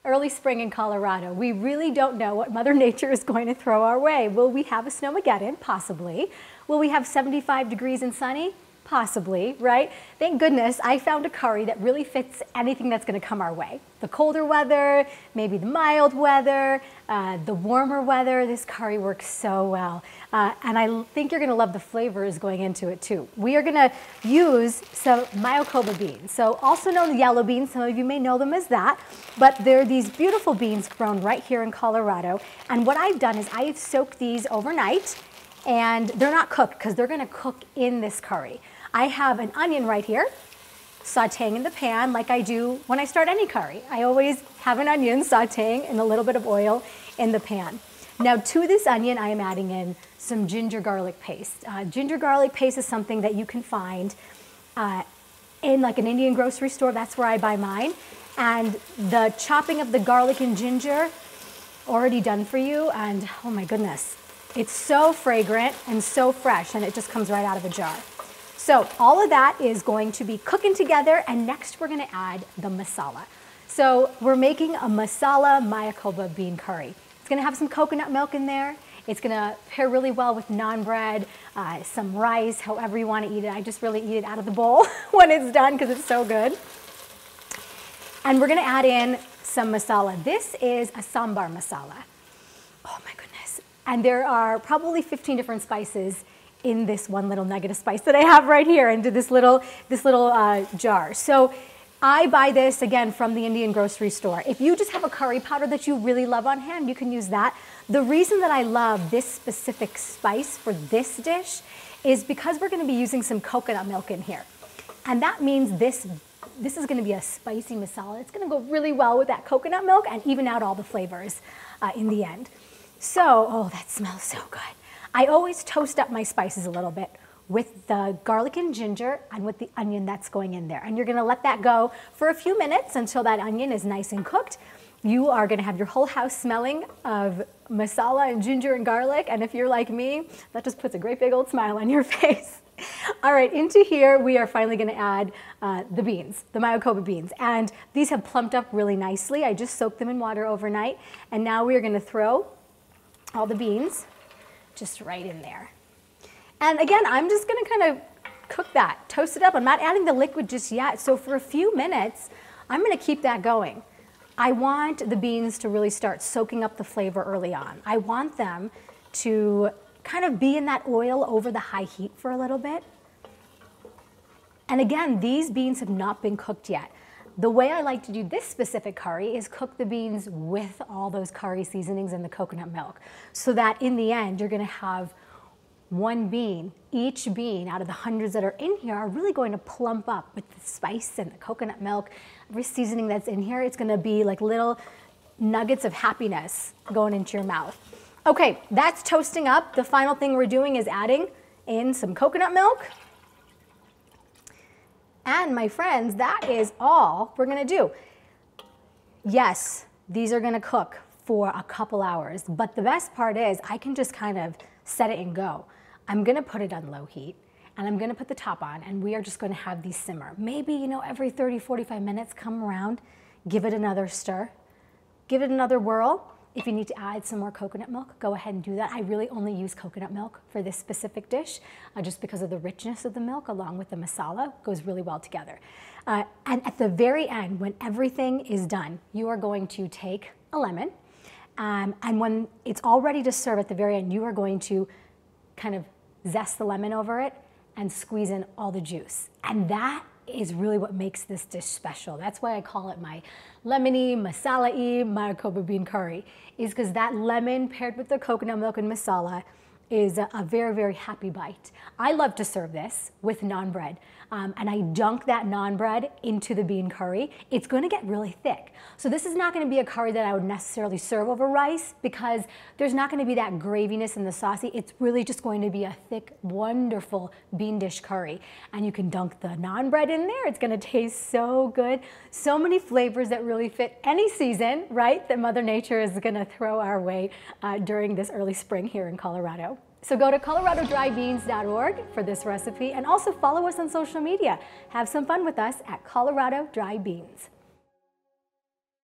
early spring in Colorado. We really don't know what Mother Nature is going to throw our way. Will we have a snowmageddon? Possibly. Will we have 75 degrees and sunny? Possibly, right? Thank goodness I found a curry that really fits anything that's going to come our way. The colder weather, maybe the mild weather, the warmer weather. This curry works so well. And I think you're going to love the flavors going into it too. We are going to use some Mayocoba beans. So also known as yellow beans, some of you may know them as that, but they're these beautiful beans grown right here in Colorado. And what I've done is I've soaked these overnight, and they're not cooked because they're going to cook in this curry. I have an onion right here, sauteing in the pan like I do when I start any curry. I always have an onion sauteing in a little bit of oil in the pan. Now to this onion, I am adding in some ginger garlic paste. Ginger garlic paste is something that you can find in like an Indian grocery store. That's where I buy mine. And the chopping of the garlic and ginger already done for you. And oh my goodness, it's so fragrant and so fresh, and it just comes right out of a jar. So all of that is going to be cooking together, and next we're going to add the masala. So we're making a masala Mayocoba bean curry. It's going to have some coconut milk in there. It's going to pair really well with naan bread, some rice, however you want to eat it. I just really eat it out of the bowl when it's done because it's so good. And we're going to add in some masala. This is a sambhar masala. Oh my goodness. And there are probably 15 different spices in this one little nugget of spice that I have right here into this little jar. So I buy this, again, from the Indian grocery store. If you just have a curry powder that you really love on hand, you can use that. The reason that I love this specific spice for this dish is because we're going to be using some coconut milk in here. And that means this is going to be a spicy masala. It's going to go really well with that coconut milk and even out all the flavors in the end. So, oh, that smells so good. I always toast up my spices a little bit with the garlic and ginger and with the onion that's going in there. And you're going to let that go for a few minutes until that onion is nice and cooked. You are going to have your whole house smelling of masala and ginger and garlic. And if you're like me, that just puts a great big old smile on your face. All right, into here we are finally going to add the beans, the Mayocoba beans. And these have plumped up really nicely. I just soaked them in water overnight. And now we are going to throw all the beans just right in there. And again, I'm just going to kind of cook that, toast it up. I'm not adding the liquid just yet. So for a few minutes, I'm going to keep that going. I want the beans to really start soaking up the flavor early on. I want them to kind of be in that oil over the high heat for a little bit. And again, these beans have not been cooked yet. The way I like to do this specific curry is cook the beans with all those curry seasonings and the coconut milk, so that in the end you're going to have one bean. Each bean out of the hundreds that are in here are really going to plump up with the spice and the coconut milk. Every seasoning that's in here, it's going to be like little nuggets of happiness going into your mouth. Okay, that's toasting up. The final thing we're doing is adding in some coconut milk. And my friends, that is all we're going to do. Yes, these are going to cook for a couple hours, but the best part is I can just kind of set it and go. I'm going to put it on low heat, and I'm going to put the top on, and we are just going to have these simmer. Maybe, you know, every 30, 45 minutes, come around, give it another stir, give it another whirl. If you need to add some more coconut milk, go ahead and do that. I really only use coconut milk for this specific dish, just because of the richness of the milk along with the masala. Goes really well together. And at the very end, when everything is done, you are going to take a lemon, and when it's all ready to serve at the very end, you are going to kind of zest the lemon over it and squeeze in all the juice. And that is really what makes this dish special. That's why I call it my Lemony Masala Mayocoba bean curry, is because that lemon paired with the coconut milk and masala is a very, very happy bite. I love to serve this with naan bread, and I dunk that naan bread into the bean curry. It's going to get really thick. So this is not going to be a curry that I would necessarily serve over rice, because there's not going to be that graviness in the saucy. It's really just going to be a thick, wonderful bean dish curry. And you can dunk the naan bread in there. It's going to taste so good. So many flavors that really fit any season, right, that Mother Nature is going to throw our way during this early spring here in Colorado. So go to coloradodrybeans.org for this recipe, and also follow us on social media. Have some fun with us at Colorado Dry Beans.